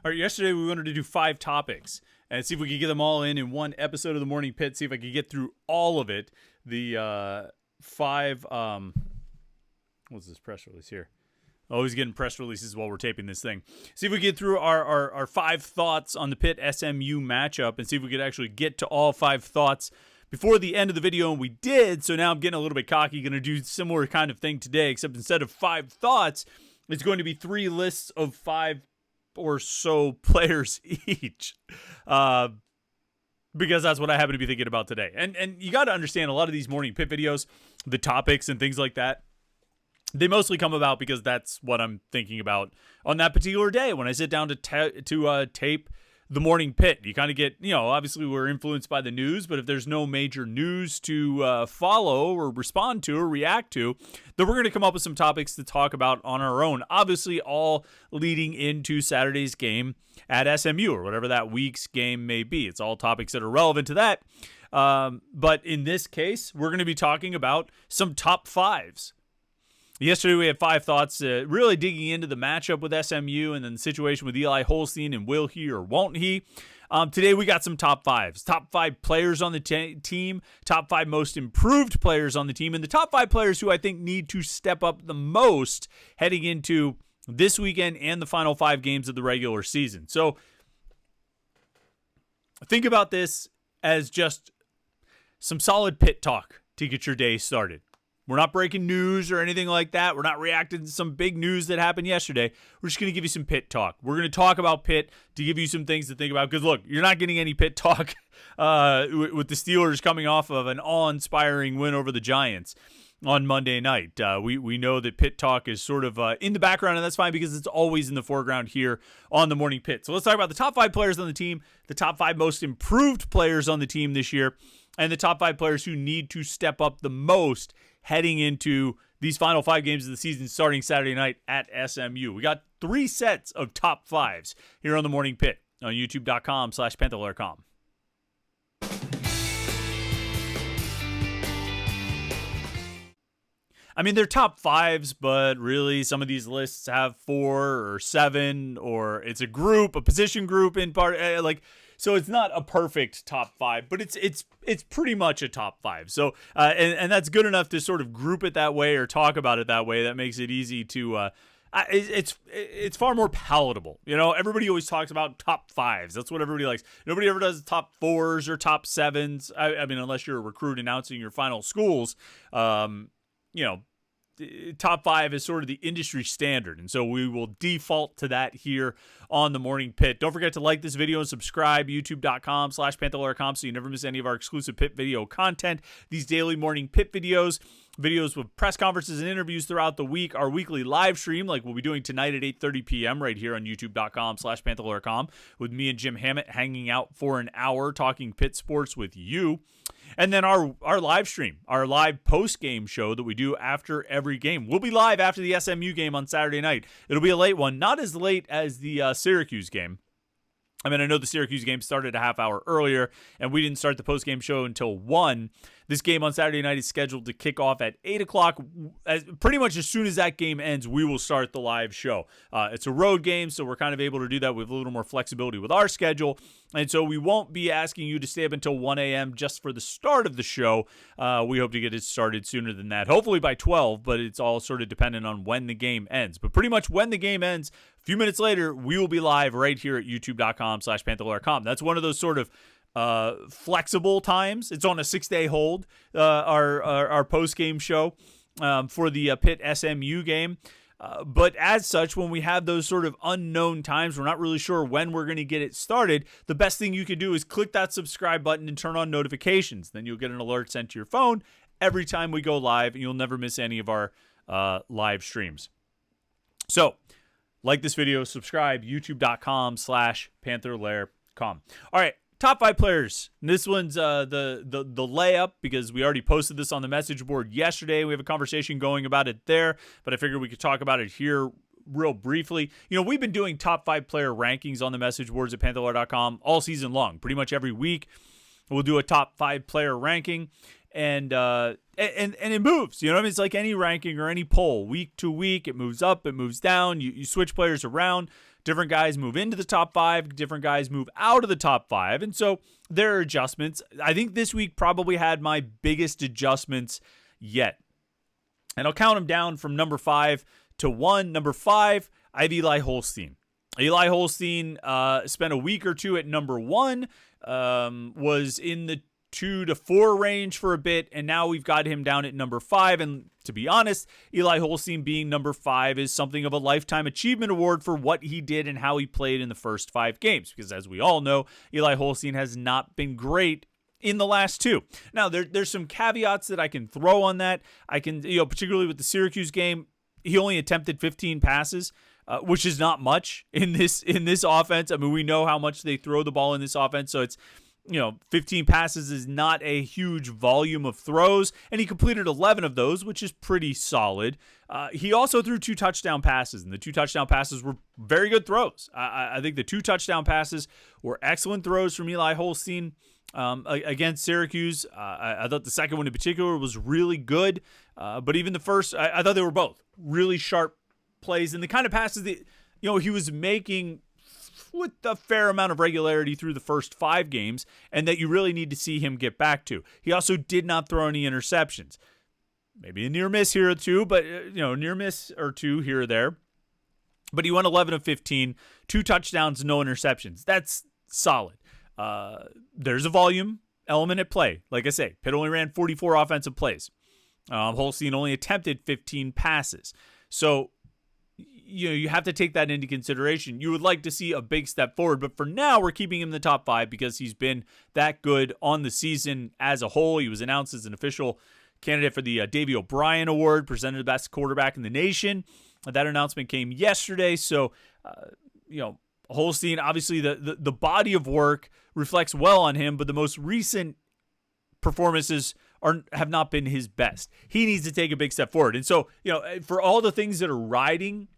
All right, yesterday we wanted to do 5 topics and see if we could get them all in one episode of the Morning Pitt, see if I could get through all of it. The 5, what's this press release here? Always getting press releases while we're taping this thing. See if we get through our 5 thoughts on the Pitt SMU matchup and see if we could actually get to all 5 thoughts before the end of the video, and we did, so now I'm getting a little bit cocky. Going to do a similar kind of thing today, except instead of 5 thoughts, it's going to be 3 lists of 5 or so players each, because that's what I happen to be thinking about today. And you got to understand, a lot of these Morning Pitt videos, the topics and things like that, they mostly come about because that's what I'm thinking about on that particular day when I sit down to tape the Morning Pitt. You kind of get, obviously we're influenced by the news, but if there's no major news to follow or respond to or react to, then we're going to come up with some topics to talk about on our own. Obviously, all leading into Saturday's game at SMU or whatever that week's game may be. It's all topics that are relevant to that. But in this case, we're going to be talking about some top 5s. Yesterday we had 5 thoughts, really digging into the matchup with SMU and then the situation with Eli Holstein and will he or won't he. Today we got some top 5s, top 5 players on the team, top 5 most improved players on the team, and the top 5 players who I think need to step up the most heading into this weekend and the final 5 games of the regular season. So think about this as just some solid Pitt talk to get your day started. We're not breaking news or anything like that. We're not reacting to some big news that happened yesterday. We're just going to give you some Pitt talk. We're going to talk about Pitt to give you some things to think about. Because, look, you're not getting any Pitt talk with the Steelers coming off of an awe-inspiring win over the Giants on Monday night. We know that Pitt talk is sort of in the background, and that's fine because it's always in the foreground here on the Morning Pitt. So let's talk about the top 5 players on the team, the top 5 most improved players on the team this year, and the top 5 players who need to step up the most heading into these final 5 games of the season starting Saturday night at SMU. We got 3 sets of top 5s here on the Morning Pitt on youtube.com/Panther-Lair.com. I mean, they're top 5s, but really some of these lists have 4 or 7, or it's a group, a position group in part, so it's not a perfect top 5, but it's pretty much a top 5. So and that's good enough to sort of group it that way or talk about it that way. That makes it easy to it's far more palatable. Everybody always talks about top 5s. That's what everybody likes. Nobody ever does top 4s or top 7s. I mean, unless you're a recruit announcing your final schools, top 5 is sort of the industry standard, and so we will default to that here on the Morning Pitt. Don't forget to like this video and subscribe, youtube.com/Panther-Lair.com, so you never miss any of our exclusive Pitt video content. These daily Morning Pitt videos with press conferences and interviews throughout the week, our weekly live stream, like we'll be doing tonight at 8:30 p.m. right here on youtube.com/Panther-Lair.com with me and Jim Hammett hanging out for an hour talking Pitt sports with you. And then our live stream, our live post-game show that we do after every game. We'll be live after the SMU game on Saturday night. It'll be a late one, not as late as the Syracuse game. I mean, I know the Syracuse game started a half hour earlier, and we didn't start the post-game show until 1. This game on Saturday night is scheduled to kick off at 8 o'clock. Pretty much as soon as that game ends, we will start the live show. It's a road game, so we're kind of able to do that with a little more flexibility with our schedule. And so we won't be asking you to stay up until 1 a.m. just for the start of the show. We hope to get it started sooner than that, hopefully by 12, but it's all sort of dependent on when the game ends. But pretty much when the game ends, a few minutes later, we will be live right here at youtube.com/Panther-Lair.com. That's one of those sort of flexible times. It's on a 6-day hold, our post-game show for the Pitt SMU game. But as such, when we have those sort of unknown times, we're not really sure when we're going to get it started, the best thing you can do is click that subscribe button and turn on notifications. Then you'll get an alert sent to your phone every time we go live, and you'll never miss any of our live streams. So, like this video, subscribe, youtube.com/Panther-Lair.com. All right. Top 5 players. And this one's the layup because we already posted this on the message board yesterday. We have a conversation going about it there, but I figured we could talk about it here real briefly. We've been doing top 5 player rankings on the message boards at Panther-Lair.com all season long. Pretty much every week we'll do a top 5 player ranking, and it moves. It's like any ranking or any poll. Week to week, it moves up, it moves down. You switch players around Different guys move into the top 5. Different guys move out of the top 5. And so there are adjustments. I think this week probably had my biggest adjustments yet. And I'll count them down from number 5 to 1. Number 5, I have Eli Holstein. Eli Holstein spent a week or two at number 1, was in the 2 to 4 range for a bit, and now we've got him down at number 5. And to be honest, Eli Holstein being number 5 is something of a lifetime achievement award for what he did and how he played in the first 5 games. Because as we all know, Eli Holstein has not been great in the last 2. Now, there's some caveats that I can throw on that. I can, particularly with the Syracuse game, he only attempted 15 passes, which is not much in this offense. I mean, we know how much they throw the ball in this offense, so it's 15 passes is not a huge volume of throws, and he completed 11 of those, which is pretty solid. He also threw 2 touchdown passes, and the 2 touchdown passes were very good throws. I think the 2 touchdown passes were excellent throws from Eli Holstein against Syracuse. I thought the second one in particular was really good, but even the first, I thought they were both really sharp plays, and the kind of passes that he was making with a fair amount of regularity through the first 5 games, and that you really need to see him get back to. He also did not throw any interceptions. Maybe a near miss here or two, but near miss or 2 here or there. But he went 11 of 15, 2 touchdowns, no interceptions. That's solid. There's a volume element at play. Like I say, Pitt only ran 44 offensive plays. Holstein only attempted 15 passes. So you have to take that into consideration. You would like to see a big step forward, but for now, we're keeping him in the top 5 because he's been that good on the season as a whole. He was announced as an official candidate for the Davey O'Brien Award, presented the best quarterback in the nation. That announcement came yesterday. So, Holstein, obviously the body of work reflects well on him, but the most recent performances have not been his best. He needs to take a big step forward. And so, for all the things that are riding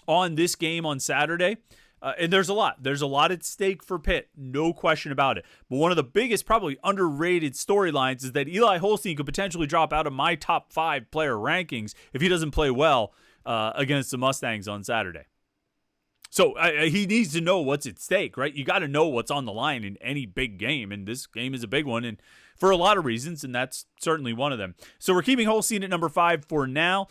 on this game on Saturday, and there's a lot at stake for Pitt, no question about it. But one of the biggest, probably underrated storylines is that Eli Holstein could potentially drop out of my top 5 player rankings if he doesn't play well against the Mustangs on Saturday. So he needs to know what's at stake, right? You got to know what's on the line in any big game, and this game is a big one, and for a lot of reasons, and that's certainly one of them. So we're keeping Holstein at number 5 for now.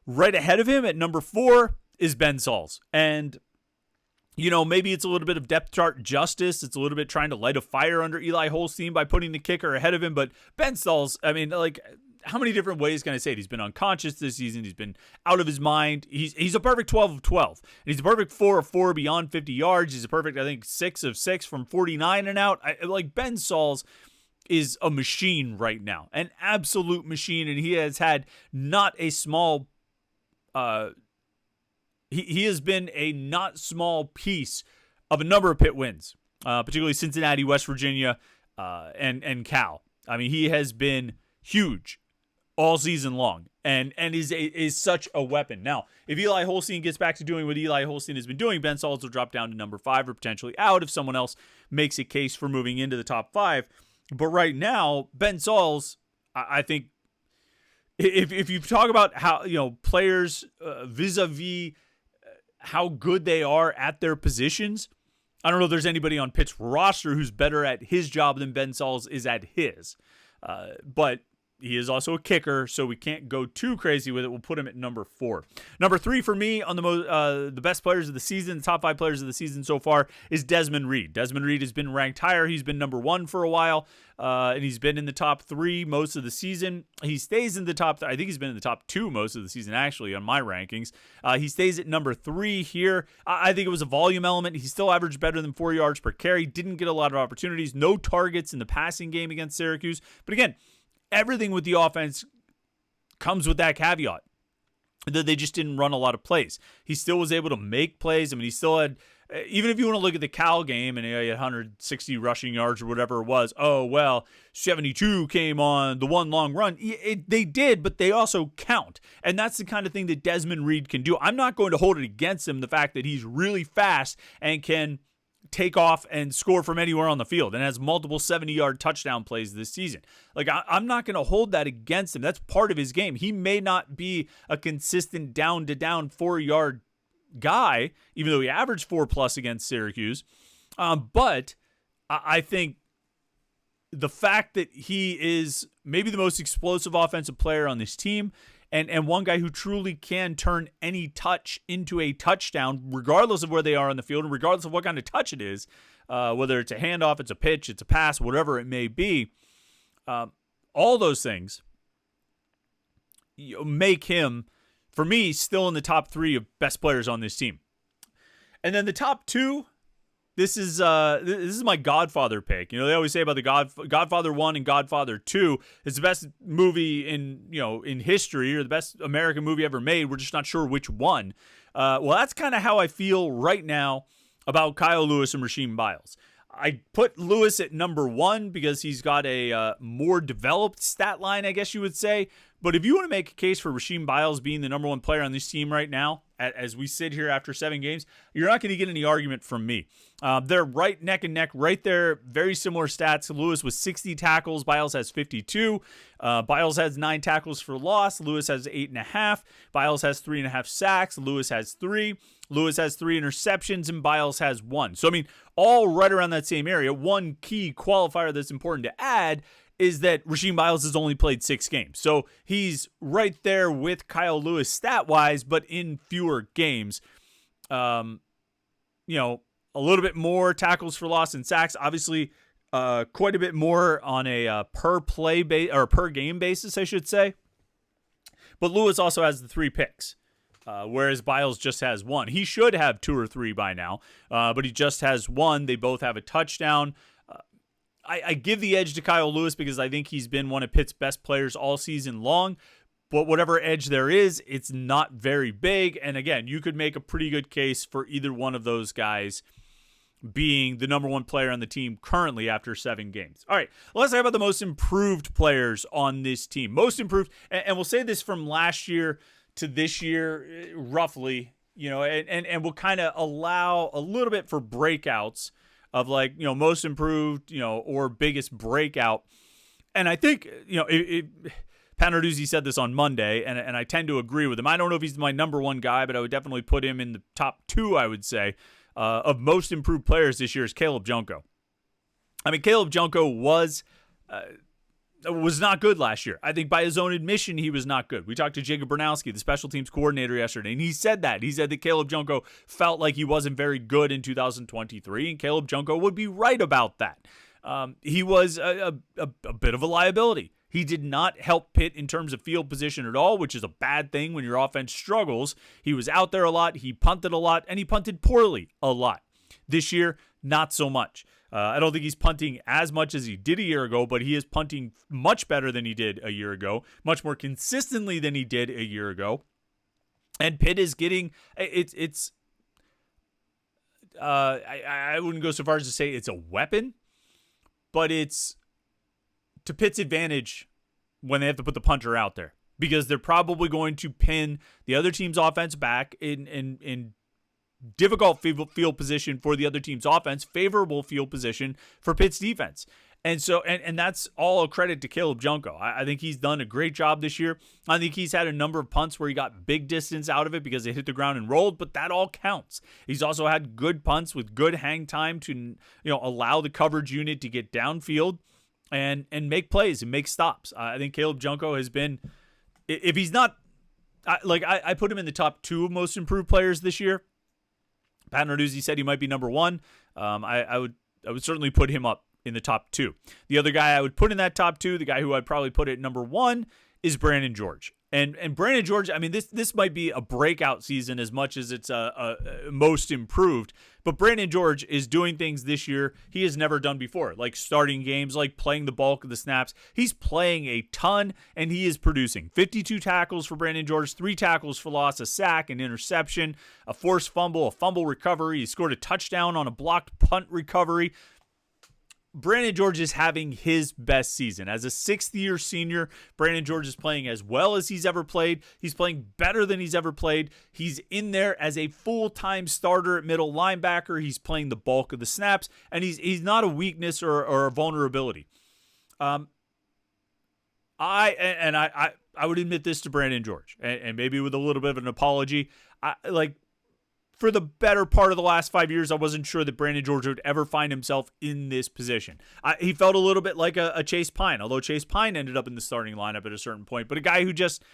Right ahead of him at number 4 is Ben Sauls. And, maybe it's a little bit of depth chart justice. It's a little bit trying to light a fire under Eli Holstein by putting the kicker ahead of him. But Ben Sauls, I mean, how many different ways can I say it? He's been unconscious this season. He's been out of his mind. He's a perfect 12 of 12. And he's a perfect 4 of 4 beyond 50 yards. He's a perfect, I think, 6 of 6 from 49 and out. Ben Sauls is a machine right now, an absolute machine. And he has had not a small He has been a not small piece of a number of Pitt wins, particularly Cincinnati, West Virginia, and Cal. I mean, he has been huge all season long and is such a weapon. Now, if Eli Holstein gets back to doing what Eli Holstein has been doing, Ben Sauls will drop down to number 5 or potentially out if someone else makes a case for moving into the top 5. But right now, Ben Sauls, I think, if you talk about how players vis-a-vis how good they are at their positions, I don't know if there's anybody on Pitt's roster who's better at his job than Ben Sauls is at his. But he is also a kicker, so we can't go too crazy with it. We'll put him at number 4. Number 3 for me on the best players of the season, the top 5 players of the season so far, is Desmond Reed. Desmond Reed has been ranked higher. He's been number 1 for a while, and he's been in the top 3 most of the season. He stays in the top. I think he's been in the top 2 most of the season, actually, on my rankings. He stays at number 3 here. I think it was a volume element. He still averaged better than 4 yards per carry. Didn't get a lot of opportunities. No targets in the passing game against Syracuse. But again, everything with the offense comes with that caveat that they just didn't run a lot of plays. He still was able to make plays. I mean, he still had, even if you want to look at the Cal game and he had 160 rushing yards or whatever it was, 72 came on the one long run. They did, but they also count. And that's the kind of thing that Desmond Reed can do. I'm not going to hold it against him, the fact that he's really fast and can take off and score from anywhere on the field and has multiple 70-yard touchdown plays this season. I'm not going to hold that against him. That's part of his game. He may not be a consistent down-to-down 4-yard guy, even though he averaged 4+ against Syracuse. But I think the fact that he is maybe the most explosive offensive player on this team, and one guy who truly can turn any touch into a touchdown, regardless of where they are on the field, and regardless of what kind of touch it is, whether it's a handoff, it's a pitch, it's a pass, whatever it may be, all those things make him, for me, still in the top 3 of best players on this team. And then the top 2, this is my Godfather pick. They always say about the Godfather 1 and Godfather 2. It's the best movie in history, or the best American movie ever made. We're just not sure which one. Well, that's kind of how I feel right now about Kyle Lewis and Rasheem Biles. I put Lewis at number 1 because he's got a more developed stat line, I guess you would say. But if you want to make a case for Rasheem Biles being the number 1 player on this team right now, as we sit here after 7 games, you're not going to get any argument from me. They're right neck and neck, right there. Very similar stats. Lewis with 60 tackles. Biles has 52. Biles has 9 tackles for loss. Lewis has 8.5. Biles has 3.5 sacks. Lewis has 3. Lewis has 3 interceptions, and Biles has 1. So, all right around that same area. One key qualifier that's important to add is that Rasheem Biles has only played 6 games. So he's right there with Kyle Lewis stat-wise, but in fewer games. A little bit more tackles for loss and sacks. Obviously, quite a bit more on a per game basis, I should say. But Lewis also has the 3 picks, whereas Biles just has 1. He should have 2 or 3 by now, but he just has 1. They both have a touchdown. I give the edge to Kyle Lewis because I think he's been one of Pitt's best players all season long. But whatever edge there is, it's not very big. And again, you could make a pretty good case for either one of those guys being the number 1 player on the team currently after 7 games. All right, let's talk about the most improved players on this team. Most improved, and we'll say this from last year to this year, roughly, and we'll kind of allow a little bit for breakouts of most improved, or biggest breakout. And I think, Pat Narduzzi said this on Monday, and I tend to agree with him. I don't know if he's my number 1 guy, but I would definitely put him in the top 2, I would say, of most improved players this year is Caleb Junko. Caleb Junko was not good last year. I think by his own admission, he was not good. We talked to Jacob Bernowski, the special teams coordinator, yesterday, and he said that. He said that Caleb Junko felt like he wasn't very good in 2023, and Caleb Junko would be right about that. He was a bit of a liability. He did not help Pitt in terms of field position at all, which is a bad thing when your offense struggles. He was out there a lot, he punted a lot, and he punted poorly a lot. This year, not so much. I don't think he's punting as much as he did a year ago, but he is punting much better than he did a year ago, much more consistently than he did a year ago. And Pitt is getting I wouldn't go so far as to say it's a weapon, but it's to Pitt's advantage when they have to put the punter out there, because they're probably going to pin the other team's offense back in difficult field position for the other team's offense, favorable field position for Pitt's defense. And so, and that's all a credit to Caleb Junko. I think he's done a great job this year. I think he's had a number of punts where he got big distance out of it because they hit the ground and rolled, but that all counts. He's also had good punts with good hang time to, allow the coverage unit to get downfield and make plays and make stops. I think Caleb Junko has been, if he's not, I put him in the top 2 most improved players this year. Pat Narduzzi said he might be number 1. I would certainly put him up in the top 2. The other guy I would put in that top 2, the guy who I'd probably put at number 1, is Brandon George. And Brandon George, this might be a breakout season as much as it's a most improved. But Brandon George is doing things this year he has never done before, like starting games, like playing the bulk of the snaps. He's playing a ton, and he is producing. 52 tackles for Brandon George, 3 tackles for loss, a sack, an interception, a forced fumble, a fumble recovery. He scored a touchdown on a blocked punt recovery. Brandon George is having his best season. As a 6th-year senior, Brandon George is playing as well as he's ever played. He's playing better than he's ever played. He's in there as a full-time starter at middle linebacker. He's playing the bulk of the snaps, and he's not a weakness or a vulnerability. I would admit this to Brandon George, and maybe with a little bit of an apology. for the better part of the last 5 years, I wasn't sure that Brandon George would ever find himself in this position. He felt a little bit like a Chase Pine, although Chase Pine ended up in the starting lineup at a certain point. But a guy who just,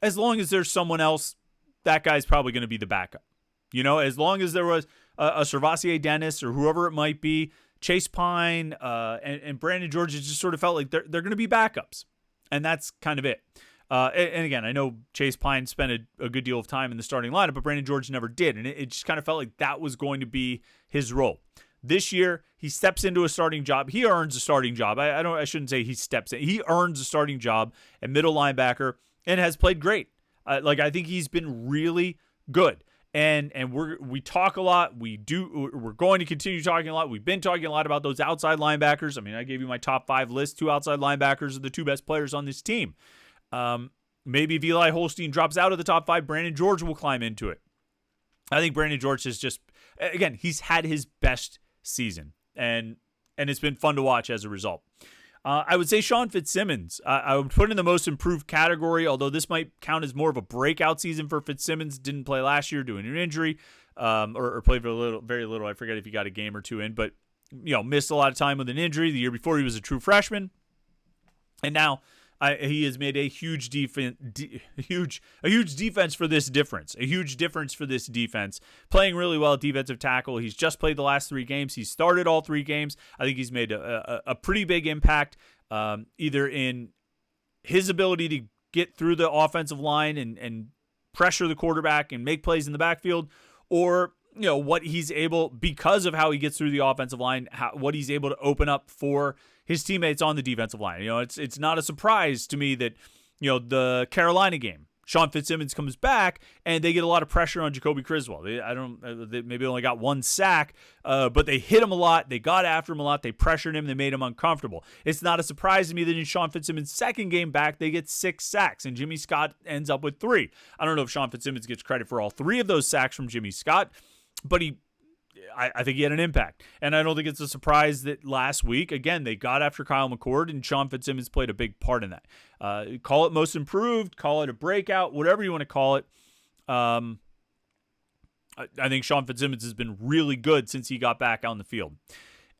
as long as there's someone else, that guy's probably going to be the backup. As long as there was a Servassier Dennis or whoever it might be, Chase Pine and Brandon George, it just sort of felt like they're going to be backups. And that's kind of it. And again, I know Chase Pine spent a good deal of time in the starting lineup, but Brandon George never did. And it just kind of felt like that was going to be his role. This year, he steps into a starting job. He earns a starting job. I shouldn't say he steps in. He earns a starting job at middle linebacker and has played great. I think he's been really good. And we talk a lot. We're going to continue talking a lot. We've been talking a lot about those outside linebackers. I mean, I gave you my top 5 list. 2 outside linebackers are the 2 best players on this team. Maybe if Eli Holstein drops out of the top 5, Brandon George will climb into it. I think Brandon George has just, again, he's had his best season, and it's been fun to watch as a result. I would say Sean FitzSimmons. I would put in the most improved category, although this might count as more of a breakout season for FitzSimmons. Didn't play last year due to an injury, or played very little. I forget if he got a game or 2 in, but missed a lot of time with an injury. The year before, he was a true freshman, and now he has made a huge defense for this difference. A huge difference for this defense. Playing really well at defensive tackle. He's just played the last 3 games. He started all 3 games. I think he's made a pretty big impact, either in his ability to get through the offensive line and pressure the quarterback and make plays in the backfield, or what he's able, because of how he gets through the offensive line, what he's able to open up for his teammates on the defensive line. It's not a surprise to me that, the Carolina game, Sean FitzSimmons comes back and they get a lot of pressure on Jacoby Criswell. They maybe only got 1 sack, but they hit him a lot. They got after him a lot. They pressured him. They made him uncomfortable. It's not a surprise to me that in Sean FitzSimmons' second game back, they get 6 sacks and Jimmy Scott ends up with 3. I don't know if Sean FitzSimmons gets credit for all 3 of those sacks from Jimmy Scott, but I think he had an impact. And I don't think it's a surprise that last week, again, they got after Kyle McCord, and Sean FitzSimmons played a big part in that. Call it most improved, call it a breakout, whatever you want to call it. I think Sean FitzSimmons has been really good since he got back on the field.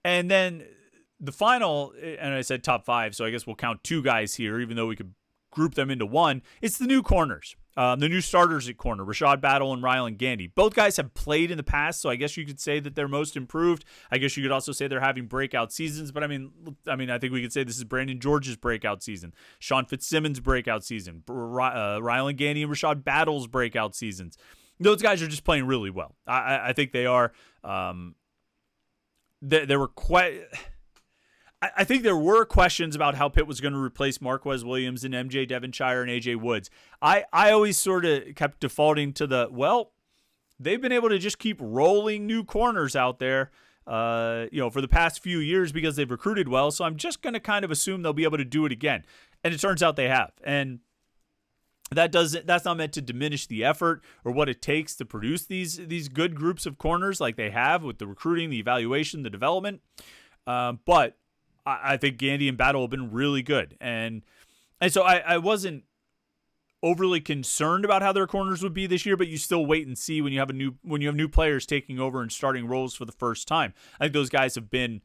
And then the final, and I said top 5, so I guess we'll count 2 guys here, even though we could group them into 1. It's the new corners. The new starters at corner, Rashad Battle and Rylan Gandy. Both guys have played in the past, so I guess you could say that they're most improved. I guess you could also say they're having breakout seasons, but I mean, I think we could say this is Brandon George's breakout season, Sean FitzSimmons' breakout season, Rylan Gandy and Rashad Battle's breakout seasons. Those guys are just playing really well. I think they are. There were quite. I think there were questions about how Pitt was going to replace Marquez Williams and MJ Devonshire and AJ Woods. I always sort of kept defaulting to they've been able to just keep rolling new corners out there, for the past few years because they've recruited well. So I'm just going to kind of assume they'll be able to do it again. And it turns out they have. And that's not meant to diminish the effort or what it takes to produce these good groups of corners like they have with the recruiting, the evaluation, the development. But I think Gandy and Battle have been really good. And so I wasn't overly concerned about how their corners would be this year, but you still wait and see when you have new players taking over and starting roles for the first time. I think those guys have been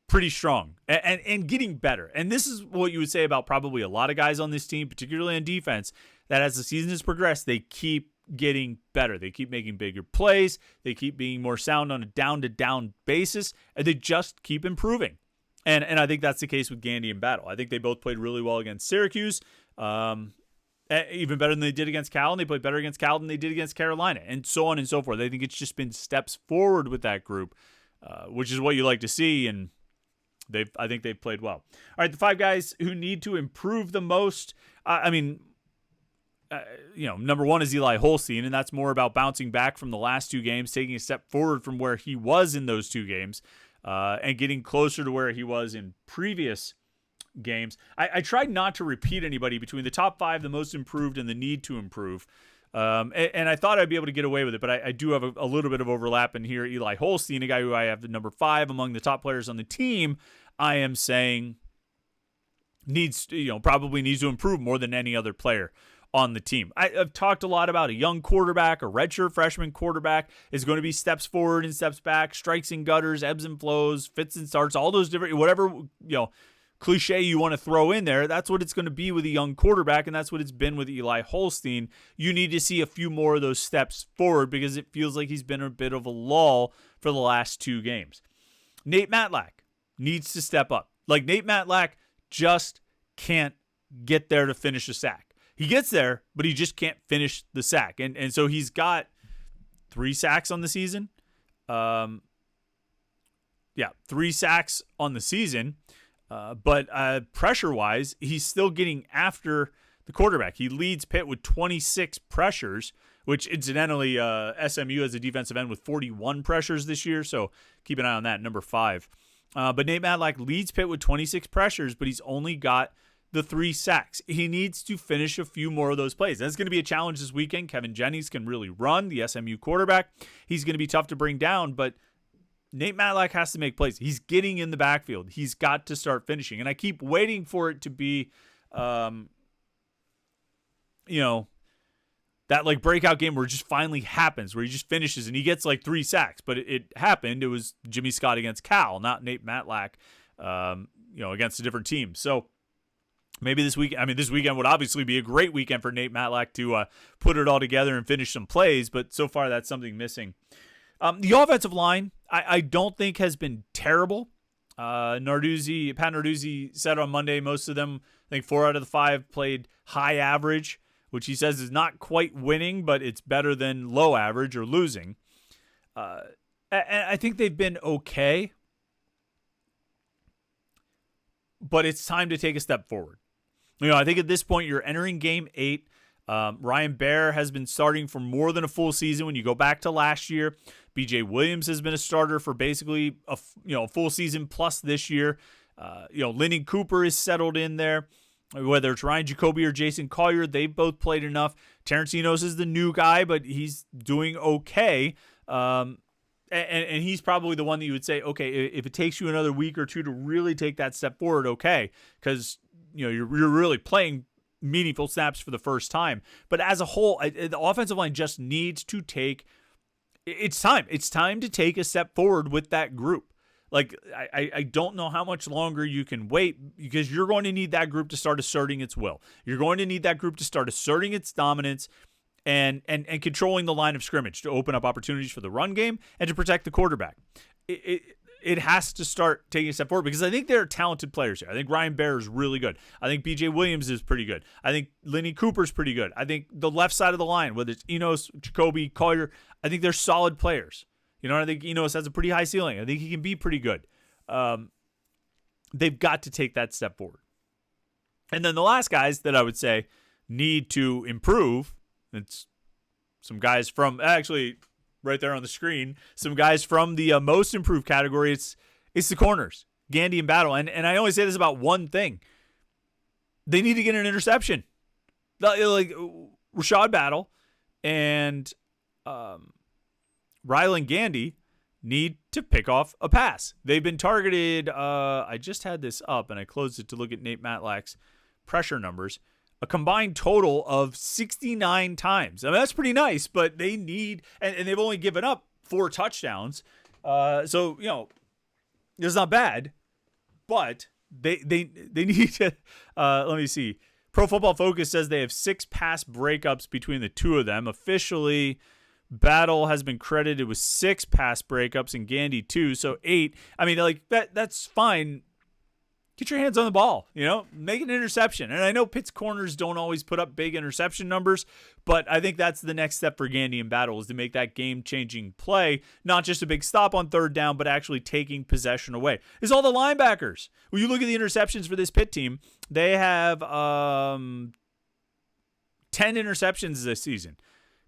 pretty strong and getting better. And this is what you would say about probably a lot of guys on this team, particularly on defense, that as the season has progressed, they keep getting better. They keep making bigger plays. They keep being more sound on a down-to-down basis, and they just keep improving. And I think that's the case with Gandy and Battle. I think they both played really well against Syracuse, even better than they did against Cal, and they played better against Cal than they did against Carolina, and so on and so forth. I think it's just been steps forward with that group, which is what you like to see, and I think they've played well. All right, the 5 guys who need to improve the most, number 1 is Eli Holstein, and that's more about bouncing back from the last 2 games, taking a step forward from where he was in those 2 games. And getting closer to where he was in previous games. I tried not to repeat anybody between the top 5, the most improved, and the need to improve. And I thought I'd be able to get away with it, but I do have a little bit of overlap in here. Eli Holstein, a guy who I have the number 5 among the top players on the team, I am saying probably needs to improve more than any other player on the team. I've talked a lot about a young quarterback, a redshirt freshman quarterback is going to be steps forward and steps back, strikes and gutters, ebbs and flows, fits and starts, all those different, whatever, cliche you want to throw in there. That's what it's going to be with a young quarterback, and that's what it's been with Eli Holstein. You need to see a few more of those steps forward because it feels like he's been a bit of a lull for the last 2 games. Nate Matlack needs to step up. Like, Nate Matlack just can't get there to finish a sack. He gets there, but he just can't finish the sack. And so he's got 3 sacks on the season. 3 sacks on the season. But pressure-wise, he's still getting after the quarterback. He leads Pitt with 26 pressures, which incidentally, SMU has a defensive end with 41 pressures this year, so keep an eye on that, number 5. But Nate Matlack leads Pitt with 26 pressures, but he's only got the 3 sacks. He needs to finish a few more of those plays. That's going to be a challenge this weekend. Kevin Jennings can really run, the SMU quarterback. He's going to be tough to bring down, but Nate Matlack has to make plays. He's getting in the backfield. He's got to start finishing. And I keep waiting for it to be, that like breakout game where it just finally happens, where he just finishes and he gets like 3 sacks. But it happened. It was Jimmy Scott against Cal, not Nate Matlack, against a different team. So maybe this weekend would obviously be a great weekend for Nate Matlack to put it all together and finish some plays, but so far that's something missing. The offensive line, I don't think has been terrible. Pat Narduzzi said on Monday most of them, I think 4 out of the 5 played high average, which he says is not quite winning, but it's better than low average or losing. And I think they've been okay, but it's time to take a step forward. I think at this point you're entering game 8. Ryan Baer has been starting for more than a full season. When you go back to last year, BJ Williams has been a starter for basically a full season plus this year. Lenny Cooper is settled in there. Whether it's Ryan Jacoby or Jason Collier, they've both played enough. Terrence Enos is the new guy, but he's doing okay. And he's probably the one that you would say, okay, if it takes you another week or 2 to really take that step forward, okay, because you're really playing meaningful snaps for the first time. But as a whole, the offensive line just needs to take – it's time. It's time to take a step forward with that group. Like, I don't know how much longer you can wait because you're going to need that group to start asserting its will. You're going to need that group to start asserting its dominance and controlling the line of scrimmage to open up opportunities for the run game and to protect the quarterback. It has to start taking a step forward because I think there are talented players here. I think Ryan Baer is really good. I think BJ Williams is pretty good. I think Lenny Cooper's pretty good. I think the left side of the line, whether it's Enos, Jacoby, Collier, I think they're solid players. I think Enos has a pretty high ceiling. I think he can be pretty good. They've got to take that step forward. And then the last guys that I would say need to improve, it's some guys from, actually right there on the screen, some guys from the most improved category. It's the corners, Gandy and Battle. And I only say this about one thing. They need to get an interception. Like Rashad Battle and Rylan Gandy need to pick off a pass. They've been targeted. I just had this up and I closed it to look at Nate Matlack's pressure numbers. A combined total of 69 times. I mean, that's pretty nice, but they need, and they've only given up 4 touchdowns. So, it's not bad, but they need to, let me see. Pro Football Focus says they have 6 pass breakups between the 2 of them. Officially, Battle has been credited with 6 pass breakups and Gandy 2, so 8. I mean, like that's fine. Get your hands on the ball, make an interception. And I know Pitt's corners don't always put up big interception numbers, but I think that's the next step for Gandy and Battle is to make that game-changing play, not just a big stop on 3rd down, but actually taking possession away. It's all the linebackers. When you look at the interceptions for this Pitt team, they have 10 interceptions this season.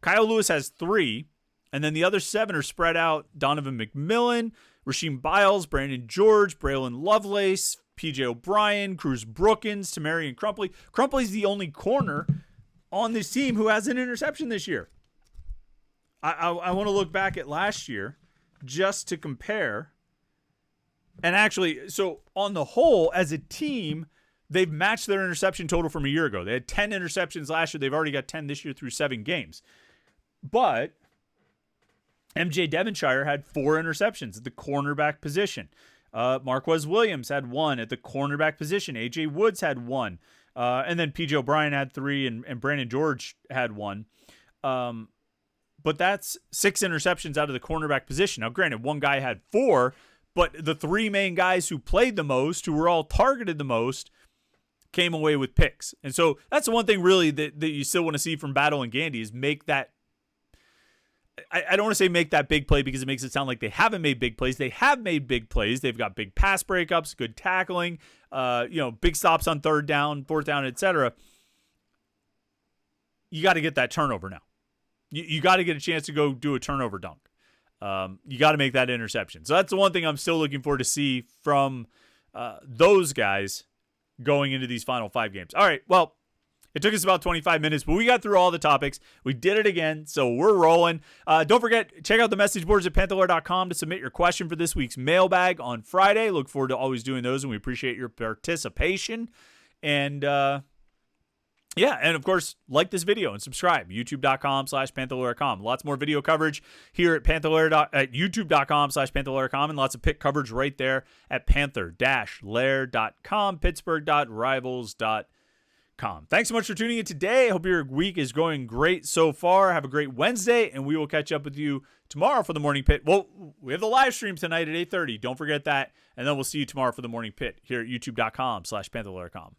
Kyle Lewis has 3, and then the other 7 are spread out. Donovan McMillan, Rasheem Biles, Brandon George, Braylon Lovelace, P.J. O'Brien, Cruz Brookins, Tamarian Crumpley. Crumpley's the only corner on this team who has an interception this year. I want to look back at last year just to compare. And actually, so on the whole, as a team, they've matched their interception total from a year ago. They had 10 interceptions last year. They've already got 10 this year through 7 games. But MJ Devonshire had 4 interceptions at the cornerback position. Marquez Williams had 1 at the cornerback position. A.J. Woods had 1. And then P.J. O'Brien had 3, and Brandon George had 1. But that's 6 interceptions out of the cornerback position. Now, granted, one guy had 4, but the 3 main guys who played the most, who were all targeted the most, came away with picks. And so that's the one thing really that you still want to see from Battle and Gandy is make that. I don't want to say make that big play because it makes it sound like they haven't made big plays. They have made big plays. They've got big pass breakups, good tackling, big stops on 3rd down, 4th down, etc. You got to get that turnover now. You got to get a chance to go do a turnover dunk. You got to make that interception. So that's the one thing I'm still looking forward to see from those guys going into these final 5 games. All right, well, it took us about 25 minutes, but we got through all the topics. We did it again, so we're rolling. Don't forget, check out the message boards at Panther-Lair.com to submit your question for this week's mailbag on Friday. Look forward to always doing those, and we appreciate your participation. And, and of course, like this video and subscribe. YouTube.com/Panther-Lair.com. Lots more video coverage here at YouTube.com/Panther-Lair.com, and lots of pick coverage right there at Panther-Lair.com, Pittsburgh.rivals.com. Thanks so much for tuning in today. I hope your week is going great so far. Have a great Wednesday, and we will catch up with you tomorrow for the Morning Pit. Well, we have the live stream tonight at 8:30. Don't forget that, and then we'll see you tomorrow for the Morning Pit here at YouTube.com/Panther-Lair.com.